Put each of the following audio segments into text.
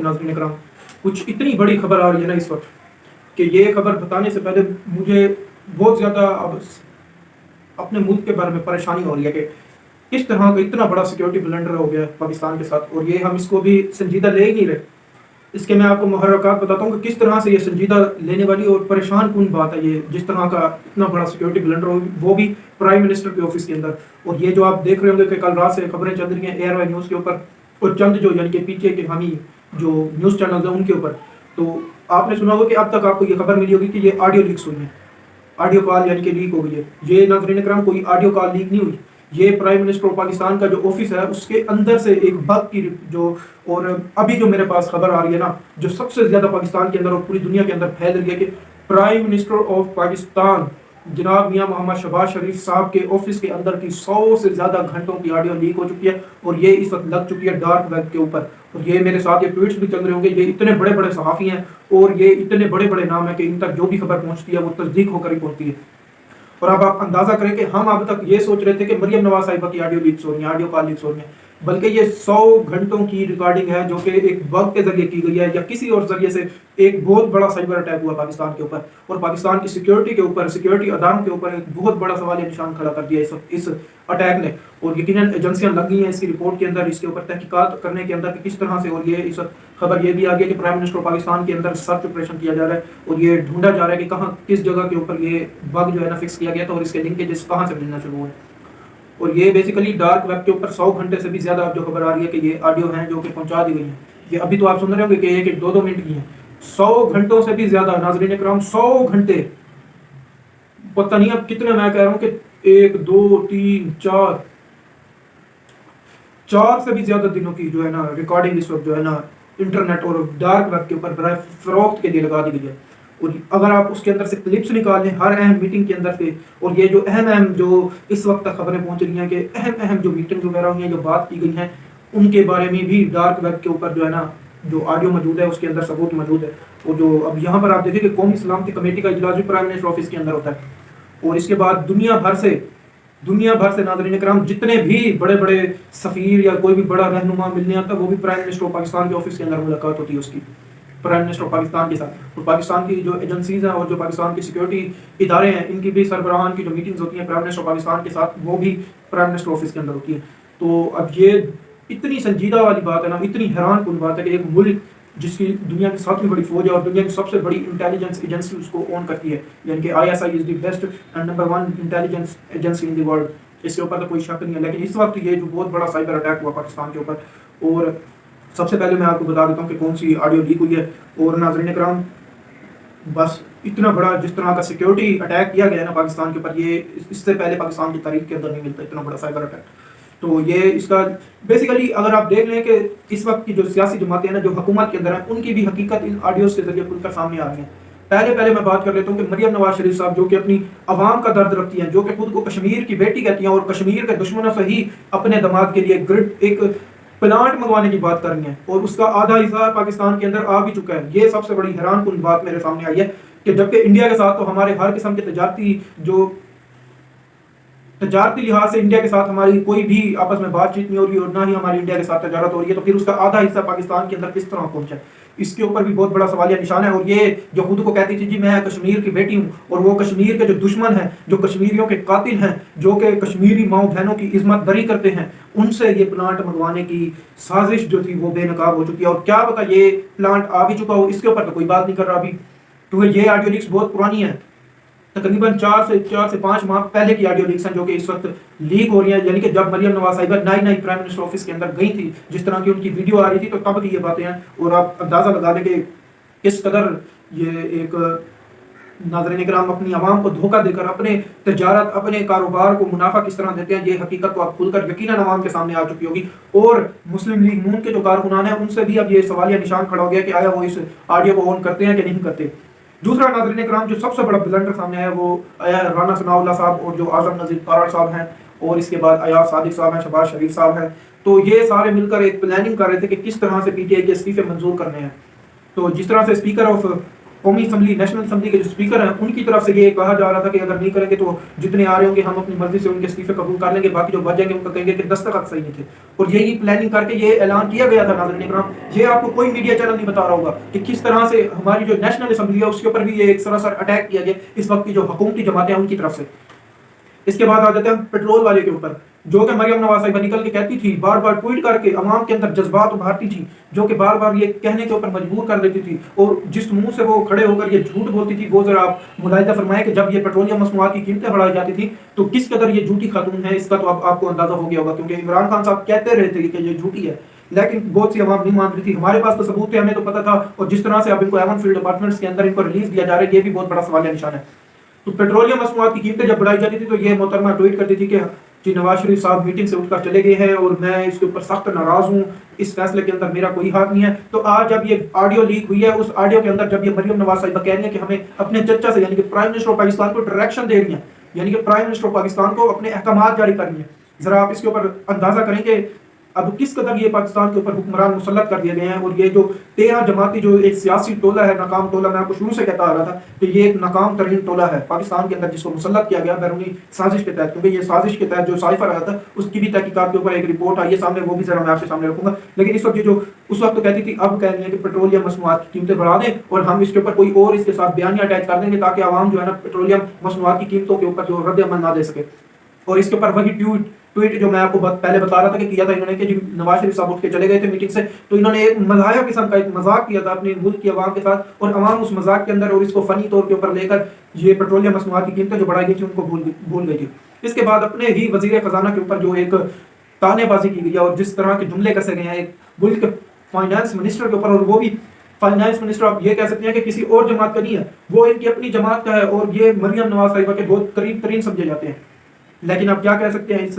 नाज़रीन इकराम, कुछ इतनी बड़ी खबर आ रही है ना इस वक्त कि ये खबर बताने से पहले मुझे बहुत ज़्यादा अब अपने मुल्क के बारे में परेशानी हो रही है कि किस तरह का इतना बड़ा सिक्योरिटी ब्लंडर हो गया पाकिस्तान के साथ, और ये हम इसको भी संजीदा ले ही नहीं रहे। इसके मैं आपको मुहर्रकात बताता हूँ कि किस तरह से ये संजीदा लेने वाली और परेशान कौन बात है ये, जिस तरह का इतना बड़ा सिक्योरिटी ब्लंडर हो, वो भी प्राइम मिनिस्टर के ऑफिस के अंदर। और ये जो आप देख रहे होंगे कि कल रात से खबरें चल रही हैं एयर वाई न्यूज़ के ऊपर और चंद जो यानी कि पीछे के हामी जो न्यूज़ चैनल हैं उनके ऊपर, तो आपने सुना होगा कि अब तक आपको ये खबर मिली होगी कि ये ऑडियो लीक्स हुई है, ऑडियो कॉल यानी कि लीक हो गई है। ये नाज़रीन इकराम कोई ऑडियो कॉल लीक नहीं हुई, ये प्राइम मिनिस्टर ऑफ पाकिस्तान का जो ऑफिस है उसके अंदर से एक बग की जो, और अभी जो मेरे पास खबर आ रही है ना जो सबसे ज़्यादा पाकिस्तान के अंदर और पूरी दुनिया के अंदर फैल रही है कि प्राइम मिनिस्टर ऑफ पाकिस्तान जनाब मियां मोहम्मद शहबाज शरीफ साहब के ऑफिस के अंदर की 100 से ज़्यादा घंटों की ऑडियो लीक हो चुकी है, और ये इस वक्त लग चुकी है डार्क वेब के ऊपर। और ये मेरे साथ ये ट्वीट्स भी चल रहे होंगे, ये इतने बड़े बड़े सहाफ़ी हैं और ये इतने बड़े बड़े नाम है कि इन तक जो भी खबर पहुँचती है वो तस्दीक होकर ही पहुँचती है। और अब आप अंदाजा करें कि हम अब तक ये सोच रहे थे कि मरियम नवाज साहिबा की ऑडियो लीक्स हो रही है, ऑडियो कॉल लीक्स हो रही है, बल्कि ये 100 घंटों की रिकॉर्डिंग है जो कि एक बग के जरिए की गई है या किसी और जरिए से एक बहुत बड़ा साइबर अटैक हुआ पाकिस्तान के ऊपर, और पाकिस्तान की सिक्योरिटी के ऊपर, सिक्योरिटी अदारों के ऊपर एक बहुत बड़ा सवाल निशान खड़ा कर दिया इस अटैक ने। और यकीनन एजेंसियां लग गई हैं इसकी रिपोर्ट के अंदर, इसके ऊपर तहकीकात करने के अंदर कि किस तरह से। और ये इस खबर ये भी आ गई कि प्राइम मिनिस्टर पाकिस्तान के अंदर सर्च ऑपरेशन किया जा रहा है और ये ढूंढा जा रहा है कि कहाँ किस जगह के ऊपर ये बग जो है ना फिक्स किया गया था और इसके लिंकेजेस कहाँ से मिलना शुरू हुए। और ये बेसिकली डार्क वेब के ऊपर 100 घंटे से भी ज़्यादा जो खबर आ रही है कि ये ऑडियो हैं जो कि पहुंचा दी गई हैं। ये अभी तो आप सुन रहे होंगे कि एक 2-2 मिनट की हैं, 100 घंटों से भी ज़्यादा नाज़रीन इकराम, 100 घंटे, पता नहीं अब कितने, मैं कह रहा हूँ कि 1 2 3 4 से भी ज़्यादा दिनों की जो है ना रिकॉर्डिंग इस वक्त जो है ना इंटरनेट और डार्क वेब के ऊपर बराए फरोख्त के लिए लगा दी गई है। और अगर आप उसके अंदर से क्लिप्स निकालें हर अहम मीटिंग के अंदर से, और ये जो अहम जो इस वक्त तक खबरें पहुंच रही हैं कि अहम जो मीटिंग्स वगैरह हुई हैं, जो बात की गई हैं, उनके बारे में भी डार्क वेब के ऊपर जो है ना जो ऑडियो मौजूद है उसके अंदर सबूत मौजूद है। और जो अब यहाँ पर आप देखिए कि कौमी सलामती कमेटी का इजलास भी प्राइम मिनिस्टर ऑफिस के अंदर होता है, और इसके बाद दुनिया भर से नाज़रीन इकराम जितने भी बड़े बड़े सफ़ीर या कोई भी बड़ा रहनुमा मिलने आता है वो भी प्राइम मिनिस्टर ऑफ पाकिस्तान के ऑफिस के अंदर मुलाकात होती है उसकी, प्राइम मिनिस्टर ऑफ पाकिस्तान के साथ। और पाकिस्तान की जो एजेंसीज हैं और जो पाकिस्तान की सिक्योरिटी इदारे हैं इनकी भी सरबराहान की जो मीटिंग्स होती हैं प्राइम मिनिस्टर ऑफ पाकिस्तान के साथ, वो भी प्राइम मिनिस्टर ऑफिस के अंदर होती है। तो अब ये इतनी संजीदा वाली बात है ना, इतनी हैरान कुन बात है कि एक मुल्क जिसकी दुनिया की 7वीं बड़ी फौज है और दुनिया की सबसे बड़ी इंटेलिजेंस एजेंसी उसको ओन करती है, यानी कि ISI is the best and number 1 intelligence agency in the world, इसके ऊपर तो कोई शक नहीं है। लेकिन इस वक्त ये जो बहुत बड़ा साइबर अटैक हुआ पाकिस्तान के ऊपर, और सबसे पहले मैं आपको बता देता हूँ कि कौन सी ऑडियो लीक हुई है। और नाज़रीन इकराम, बस इतना बड़ा जिस तरह का सिक्योरिटी अटैक किया गया है ना पाकिस्तान के ऊपर, ये इससे पहले पाकिस्तान की तारीख के अंदर नहीं मिलता इतना बड़ा साइबर अटैक। तो ये इसका बेसिकली अगर आप देख लें कि इस वक्त की जो सियासी जमातें हैं ना जो हुकूमत के अंदर हैं, उनकी भी हकीकत इन ऑडियोज़ के जरिए खुलकर सामने आ रही है। पहले मैं बात कर लेता हूँ कि मरियम नवाज शरीफ साहब जो कि अपनी आवाम का दर्द रखती हैं, जो कि खुद को कश्मीर की बेटी कहती हैं और कश्मीर के दुश्मनों से ही अपने दमाद के लिए एक प्लांट मंगवाने की बात कर रही हैं, और उसका आधा हिस्सा पाकिस्तान के अंदर आ भी चुका है। ये सबसे बड़ी हैरान कुन बात मेरे सामने आई है कि जबकि इंडिया के साथ तो हमारे हर किस्म के तजारती लिहाज से इंडिया के साथ हमारी कोई भी आपस में बातचीत नहीं हो रही और ना ही हमारी इंडिया के साथ तजारत हो रही है, तो फिर उसका आधा हिस्सा पाकिस्तान के अंदर किस तरह पहुंचा, इसके ऊपर भी बहुत बड़ा सवालिया निशान है। और ये जो खुद को कहती थी जी मैं कश्मीर की बेटी हूँ, और वो कश्मीर के जो दुश्मन हैं, जो कश्मीरियों के कातिल हैं, जो कि कश्मीरी माओ बहनों की इज्जत दरी करते हैं, उनसे ये प्लांट मंगवाने की साजिश जो थी वो बेनकाब हो चुकी है। और क्या पता ये प्लांट आ भी चुका हो, इसके ऊपर तो कोई बात नहीं कर रहा अभी, क्योंकि ये ऑडियो लीक्स बहुत पुरानी है, तकरीबन 4 से 5 माह पहले की ऑडियो लीक्स हैं जो कि इस वक्त लीक हो रही है। यानी कि जब मरियम नवाज साहिबा नई प्राइम मिनिस्टर ऑफिस के अंदर गई थी, जिस तरह की उनकी वीडियो आ रही थी, तो तब की ये बातें हैं। और आप अंदाजा लगा लें कि किस कदर ये एक नाज़रीन इकराम अपनी आवाम को धोखा देकर अपने तजारत, अपने कारोबार को मुनाफा किस तरह देते हैं, ये हकीकत तो आप खुलकर यकीनन आवाम के सामने आ चुकी होगी। और मुस्लिम लीग नून के जो कारकुनान हैं उनसे भी अब ये सवालिया निशान खड़ा हो गया कि आया वो इस ऑडियो को ऑन करते हैं कि नहीं करते। दूसरा नाज़रीन इकराम जो सबसे बड़ा ब्लंडर सामने आया वो आया राना सनाउल्लाह साहब और जो आज़म नज़ीर तारड़ साहब हैं, और इसके बाद अयाज सादिक साहब हैं, शहबाज शरीफ साहब हैं। तो ये सारे मिलकर एक प्लानिंग कर रहे थे कि किस तरह से PTI के इस्तीफे मंजूर करने हैं। तो जिस तरह से स्पीकर ऑफ قومی اسمبلی نیشنل اسمبلی کے جو اسپیکر ہیں ان کی طرف سے یہ کہا جا رہا تھا کہ اگر نہیں کریں گے تو جتنے آ رہے ہوں گے ہم اپنی مرضی سے ان کے استعفے قبول کر لیں گے، باقی جو بچ جائیں گے ان کو کہیں گے کہ دستخط صحیح نہیں تھے، اور یہی پلاننگ کر کے یہ اعلان کیا گیا تھا ناظرین اکرام۔ یہ آپ کو کوئی میڈیا چینل نہیں بتا رہا ہوگا کہ کس طرح سے ہماری جو نیشنل اسمبلی ہے اس کے اوپر بھی یہ ایک سراسر اٹیک کیا گیا اس وقت کی جو حکومتی جماعتیں ہیں ان کی طرف سے۔ اس کے بعد آ جاتے ہیں پیٹرول والے کے اوپر، جو کہ مریم نواز صاحبہ نکل کے کہتی تھی، بار بار ٹویٹ کر کے عوام کے اندر جذبات ابھارتی تھی، جو کہ بار بار یہ کہنے کے اوپر مجبور کر دیتی تھی، اور جس منہ سے وہ کھڑے ہو کر یہ جھوٹ بولتی تھی وہ ذرا آپ ملاحظہ فرمائیں کہ جب یہ پیٹرولیم مصنوعات کی قیمتیں بڑھائی جاتی تھی تو کس قدر یہ جھوٹی خاتون ہے، اس کا تو آپ کو اندازہ ہو گیا ہوگا، کیونکہ عمران خان صاحب کہتے رہے تھے کہ یہ جھوٹی ہے، لیکن بہت سی عوام نہیں مان رہی تھی۔ ہمارے پاس تو ثبوت تھے، ہمیں تو پتہ تھا، اور جس طرح سے اب ان کو ایون فیلڈ اپارٹمنٹس کے اندر ان کو ریلیز دیا جا رہا ہے یہ بھی بہت بڑا سوال نشان ہے۔ تو پیٹرولیم مصنوعات کی قیمتیں جب بڑھائی جاتی تھی تو یہ محترمہ ٹویٹ کرتی تھی کہ جی نواز شریف صاحب میٹنگ سے اٹھ کر چلے گئے ہیں اور میں اس کے اوپر سخت ناراض ہوں، اس فیصلے کے اندر میرا کوئی ہاتھ نہیں ہے۔ تو آج جب یہ آڈیو لیک ہوئی ہے، اس آڈیو کے اندر جب یہ مریم نواز صاحبہ کہہ رہی ہیں کہ ہمیں اپنے چچا سے یعنی کہ پرائم منسٹر آف پاکستان کو ڈائریکشن دے رہی ہیں، یعنی کہ پرائم منسٹر آف پاکستان کو اپنے احکامات جاری کر رہی ہیں، ذرا آپ اس کے اوپر اندازہ کریں کہ اب کس قدر یہ پاکستان کے اوپر حکمران مسلط کر دیے گئے ہیں، اور یہ جو 13 جماعتی جو ایک سیاسی ٹولہ ہے، ناکام ٹولہ، میں آپ کو شروع سے کہتا آ رہا تھا کہ یہ ایک ناکام ترین ٹولہ ہے پاکستان کے اندر جس کو مسلط کیا گیا بیرونی سازش کے تحت، کیونکہ یہ سازش کے تحت جو سائفر آیا تھا اس کی بھی تحقیقات کے اوپر ایک رپورٹ آئی ہے سامنے، وہ بھی ذرا میں آپ کے سامنے رکھوں گا۔ لیکن اس وقت یہ جو اس وقت تو کہتی تھی اب کہہ رہی ہے کہ پیٹرولیم مصنوعات کی قیمتیں بڑھا دیں اور ہم اس کے اوپر کوئی اور اس کے ساتھ بیانیہ اٹیچ کر دیں گے تاکہ عوام جو ہے نا پیٹرولیم مصنوعات کی قیمتوں کے اوپر جو رد عمل نہ دے سکے۔ اور اس کے اوپر وہی ٹویٹ جو میں آپ کو پہلے بتا رہا تھا کہ کیا تھا انہوں نے کہ نواز شریف صاحب اٹھ کے چلے گئے تھے میٹنگ سے، تو انہوں نے ایک مزاحیہ قسم کا ایک مذاق کیا تھا اپنے ملک کی عوام کے ساتھ، اور عوام اس مذاق کے اندر اور اس کو فنی طور کے اوپر لے کر یہ پیٹرولیم مصنوعات کی قیمتیں جو بڑھائی گئی تھی ان کو بھول گئی تھی۔ اس کے بعد اپنے ہی وزیر خزانہ کے اوپر جو ایک تانے بازی کی گئی ہے اور جس طرح کے جملے کسے گئے ہیں ایک ملک کے فائنانس منسٹر کے اوپر، اور وہ بھی فائنانس منسٹر آپ یہ کہہ سکتے ہیں کہ کسی اور جماعت کا نہیں ہے، وہ ان کی اپنی جماعت کا ہے، اور یہ مریم نواز صاحبہ کے بہت قریب ترین سمجھے جاتے ہیں۔ لیکن آپ کیا کہہ سکتے ہیں، اس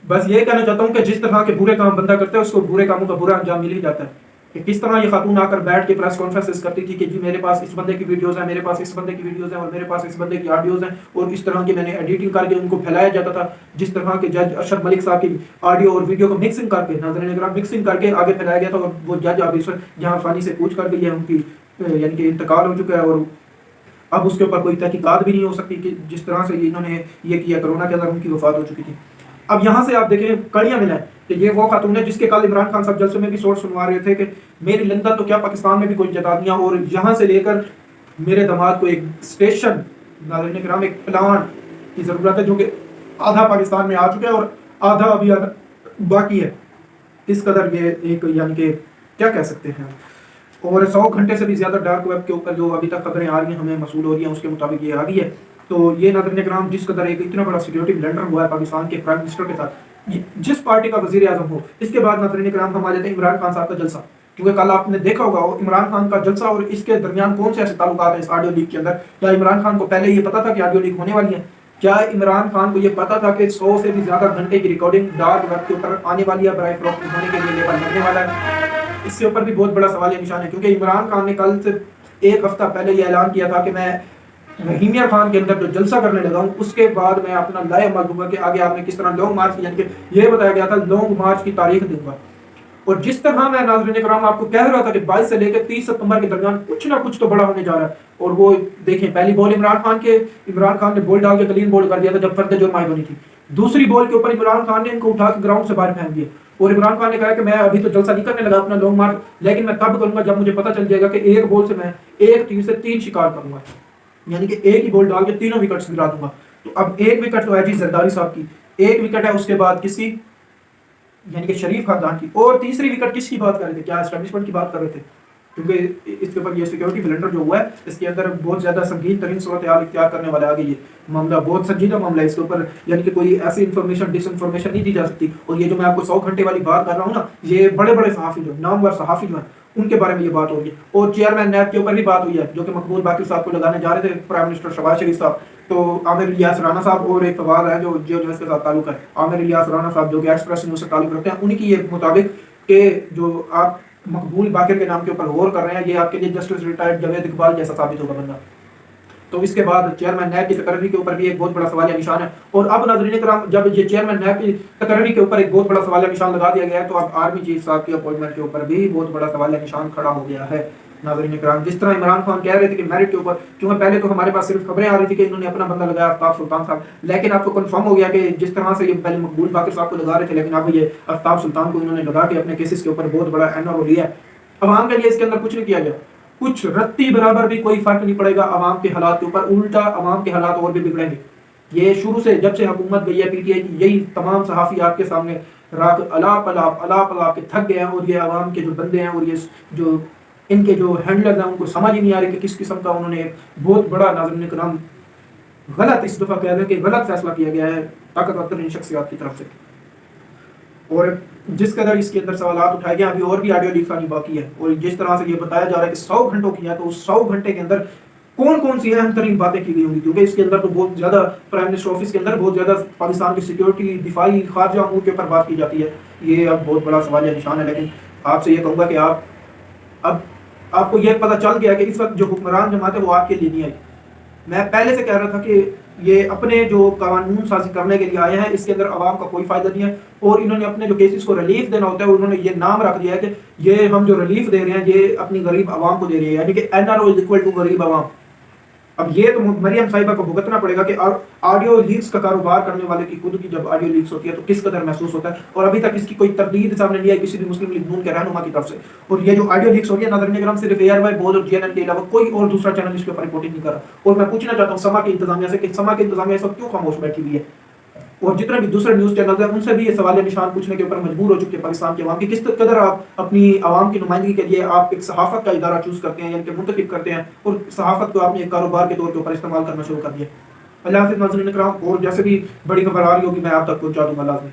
بس یہ کہنا چاہتا ہوں کہ جس طرح کے برے کام بندہ کرتا ہے اس کو برے کاموں کا برا انجام مل ہی جاتا ہے۔ کہ کس طرح یہ خاتون آ کر بیٹھ کے پریس کانفرنسز کرتی تھی کہ جی میرے پاس اس بندے کی ویڈیوز ہیں، میرے پاس اس بندے کی ویڈیوز ہیں، اور میرے پاس اس بندے کی آڈیوز ہیں، اور اس طرح کی میں نے ایڈیٹنگ کر کے ان کو پھیلایا جاتا تھا، جس طرح کے جج ارشد ملک صاحب کی آڈیو اور ویڈیو کو مکسنگ کر کے ناظرین اکرام مکسنگ کر کے آگے پھیلایا گیا تھا، اور وہ جج اب اس وقت جہاں فانی سے پوچھ کر گئی ہے ان کی یعنی کہ انتقال ہو چکا ہے، اور اب اس کے اوپر کوئی تحقیقات بھی نہیں ہو سکتی کہ جس طرح سے انہوں نے یہ کیا، کرونا کے اندر ان کی وفات ہو چکی تھی۔ اب یہاں سے آپ دیکھیں کڑیاں ملیں کہ یہ وہ خاتون ہے جس کے کل عمران خان صاحب جلسے میں بھی سوٹ سنوا رہے تھے کہ میری لندن تو کیا پاکستان میں بھی کوئی جدادیاں، اور یہاں سے لے کر میرے داماد کو ایک اسٹیشن ناظرین کرام ایک پلان کی ضرورت ہے جو کہ آدھا پاکستان میں آ چکا ہے اور آدھا ابھی باقی ہے۔ اس قدر یہ ایک یعنی کہ کیا کہہ سکتے ہیں، اور 100 گھنٹے سے بھی زیادہ ڈارک ویب کے اوپر جو ابھی تک خبریں آ رہی ہیں ہمیں موصول ہو رہی ہیں اس کے مطابق یہ آ گئی ہے۔ تو یہ ناظرین کرام جس قدر ایک اتنا بڑا سیکیورٹی بلنڈر ہوا ہے پاکستان کے پرائم منسٹر کے ساتھ جس پارٹی کا وزیر اعظم ہو۔ اس کے بعد ناظرین کرام ہم آ جاتے ہیں عمران خان صاحب کا جلسہ، کیونکہ کل آپ نے دیکھا ہوگا عمران خان کا جلسہ اور اس کے درمیان کون سے ایسے تعلقات ہیں اس آڈیو لیک کے اندر۔ کیا عمران خان کو پہلے یہ پتا تھا کہ آڈیو لیک ہونے والی ہے؟ کیا عمران خان کو یہ پتا تھا کہ 100 سے بھی زیادہ گھنٹے کی ریکارڈنگ ڈارک ویب کے اوپر آنے والی ہے، برائے فروخت ہونے کے لیے لیبل لگنے والا ہے؟ اس کے اوپر بھی بہت بڑا سوال نشان ہے، کیونکہ عمران خان نے کل سے ایک ہفتہ پہلے یہ اعلان کیا تھا کہ میں رحیمیہ خان کے اندر جو جلسہ کرنے لگا ہوں اس کے بعد میں اپنا لائے عمل دوں گا کہ آگے آپ نے کس طرح لانگ مارچ کی، یعنی کہ یہ بتایا گیا تھا لانگ مارچ کی تاریخ دوں گا۔ اور جس طرح میں ناظرین کرام آپ کو کہہ رہا تھا کہ 22 سے لے کے 30 ستمبر کے درمیان کچھ نہ کچھ تو بڑا ہونے جا رہا ہے، اور وہ دیکھیں پہلی بال عمران خان نے بول ڈال کے کلین بول کر دیا تھا جب فرد جرم عائد ہونی تھی، دوسری بال کے اوپر عمران خان نے ان کو اٹھا کے گراؤنڈ سے باہر پھینک دیا، اور عمران خان نے کہا کہ میں ابھی تو جلسہ نہیں کرنے لگا اپنا لانگ مارچ، لیکن میں تب کروں گا جب مجھے پتہ چل جائے گا کہ ایک بال سے میں ایک تیر سے 3 شکار کروں گا، یعنی کہ ایک ہی بال ڈال کے تینوں وکٹس گرا دوں گا۔ تو اب ایک وکٹ تو ہے جی زرداری صاحب کی، ایک وکٹ ہے اس کے بعد کس کی، یعنی کہ شریف خاندان کی، اور تیسری وکٹ کس کی بات کر رہے تھے؟ کیا اسٹیبلشمنٹ کی بات کر رہے تھے؟ کیونکہ اس کے اوپر یہ سیکیورٹی بلنڈر جو ہوا ہے اس کے اندر بہت زیادہ سنگین ترین صورتحال اختیار کرنے والا آگے، یہ معاملہ بہت سنجیدہ معاملہ ہے، اس کے اوپر یعنی کہ کوئی ایسی انفارمیشن ڈس انفارمیشن نہیں دی جا سکتی۔ اور یہ جو میں آپ کو 100 گھنٹے والی بات کر رہا ہوں نا، یہ بڑے بڑے صحافی جو نامور صحافی جو ہیں ان کے بارے میں یہ بات ہوئی ہے، اور چیئرمین نیب کے اوپر بھی بات ہوئی ہے جو کہ مقبول باقر صاحب کو لگانے جا رہے تھے پرائم منسٹر شہباز شریف صاحب، تو عامر الیاس رانا صاحب اور ایک فواد ہے جو جیو نیوز کے ساتھ تعلق ہے، عامر الیاس رانا صاحب جو کہ ایکسپریس نیوز سے تعلق رکھتے ہیں، ان کی یہ مطابق کہ جو آپ مقبول باقر کے نام کے اوپر غور کر رہے ہیں یہ آپ کے لیے جسٹس ریٹائرڈ جاوید اقبال جیسا ثابت ہوگا بندہ۔ تو اس کے بعد چیئرمین نیب کی تقرری کے اوپر بھی ایک بہت بڑا سوالیہ نشان ہے، اور اب ناظرین کرام جب یہ چیئرمین نیب کی تقرری کے اوپر ایک بہت بڑا سوالیہ نشان لگا دیا گیا ہے تو اب آرمی چیف صاحب کی اپوائنٹمنٹ کے اوپر بھی بہت بڑا سوالیہ نشان کھڑا ہو گیا ہے۔ नाज़रीन इकराम, जिस तरह इमरान खान कह रहे थे कि मेरिट के ऊपर, क्योंकि पहले तो हमारे पास सिर्फ खबरें आ रही थी कि इन्होंने अपना बंदा लगाया आफ्ताब सुल्तान साहब, लेकिन अब तो कन्फर्म हो गया कि जिस तरह से ये पहले मकबूल बाकर साहब को लगा रहे थे, लेकिन अब ये आफ्ताब सुल्तान को इन्होंने लगा के अपने केसेस के ऊपर बहुत बड़ा एनआर लिया है। अवाम के लिए इसके अंदर कुछ नहीं किया गया, कुछ रत्ती बराबर भी कोई फर्क नहीं पड़ेगा अवाम के हालात के ऊपर, उल्टा अवाम के हालात और भी बिगड़ेंगे। ये शुरू से जब से हुकूमत गई है पीटीआई की, यही तमाम सहाफ़ी आपके सामने रात अलाप अलाप के थक गए हैं, और ये आवाम के जो बंदे हैं और ये जो इनके जो हैंडलर्स हैं उनको समझ ही नहीं आ रही कि किस किस्म का उन्होंने बहुत बड़ा नाज़रीन कराम गलत, इस दफ़ा कह दें कि गलत फैसला किया गया है ताकतवर तरीन शख्सियात की तरफ से। और जिस कदर इसके अंदर सवाल उठाए गए, अभी और भी ऑडियो लीक आनी बाकी है, और जिस तरह से ये बताया जा रहा है कि 100 घंटों की है, तो उस 100 घंटे के अंदर कौन कौन सी अहम तरीन बातें की गई होंगी, क्योंकि इसके अंदर तो बहुत ज़्यादा प्राइम मिनिस्टर ऑफिस के अंदर बहुत ज़्यादा पाकिस्तान की सिक्योरिटी, दिफाई, खारजा अमूर के ऊपर बात की जाती है। ये अब बहुत बड़ा सवाल या निशान है। लेकिन आपसे ये कहूँगा कि आप अब आपको ये पता चल गया कि इस वक्त जो हुक्मरान जमात है वो आपके लिए नहीं आई। मैं पहले से कह रहा था कि ये अपने जो कानून साजी करने के लिए आए हैं, इसके अंदर आवाम का कोई फ़ायदा नहीं है, और इन्होंने अपने जो केसेस को रिलीफ देना होता है उन्होंने ये नाम रख दिया है कि ये हम जो रिलीफ दे रहे हैं ये अपनी गरीब आवाम को दे रही है, यानी कि एनआरओ इज इक्वल टू गरीब आवाम। अब ये तो मरियम साहिबा को भुगतना पड़ेगा कि ऑडियो लीक्स का कारोबार करने वाले की खुद की जब ऑडियो लीक्स होती है तो किस कदर महसूस होता है, और अभी तक इसकी कोई तरदीद सामने नहीं आई किसी भी मुस्लिम लीग नून के रहनुमा की तरफ से। और ये जो ऑडियो लीक्स हो रही है नाज़रीन करम, सिर्फ एआरवाई बोल और जीएनएन के अलावा कोई और दूसरा चैनल इसके ऊपर रिपोर्टिंग नहीं कर रहा। और मैं पूछना चाहता हूँ समा की इंतजामिया से कि समा की इंतजामिया इस वक्त क्यों खामोश बैठी हुई है, और जितने भी दूसरे न्यूज़ चैनल हैं उनसे भी ये सवाल निशान पूछने के ऊपर मजबूर हो चुके हैं पाकिस्तान के अवाम की किस कदर आप अपनी आवाम की नुमाइंदगी के लिए आप एक सहाफ़त का इदारा चूज़ करते हैं, यानी कि मुंतखब करते हैं, और सहाफ़त को आपने एक कारोबार के तौर के ऊपर इस्तेमाल करना शुरू कर दिया। अल्लाह हाफ़िज़ नाज़रीन इकराम, और जैसे भी बड़ी खबर आ रही होगी मैं आप तक पहुँचा दूँगा लाज़मी।